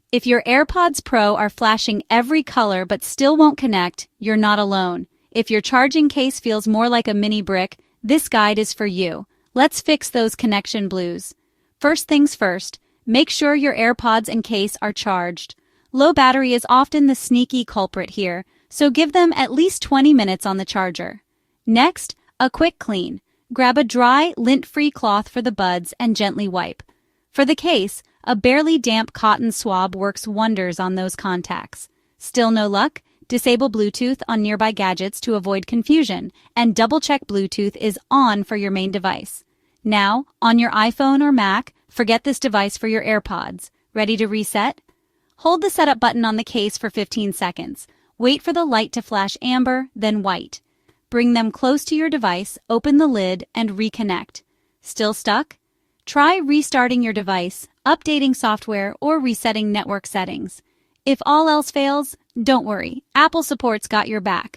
If your AirPods Pro are flashing every color but still won't connect, you're not alone. If your charging case feels more like a mini brick, this guide is for you. Let's fix those connection blues. First things first, make sure your AirPods and case are charged. Low battery is often the sneaky culprit here, so give them at least 20 minutes on the charger. Next, a quick clean. Grab a dry, lint-free cloth for the buds and gently wipe. For the case, a barely damp cotton swab works wonders on those contacts. Still no luck? Disable Bluetooth on nearby gadgets to avoid confusion, and double-check Bluetooth is on for your main device. Now, on your iPhone or Mac, forget this device for your AirPods. Ready to reset? Hold the setup button on the case for 15 seconds. Wait for the light to flash amber, then white. Bring them close to your device, open the lid, and reconnect. Still stuck? Try restarting your device, updating software, or resetting network settings. If all else fails, don't worry. Apple support's got your back.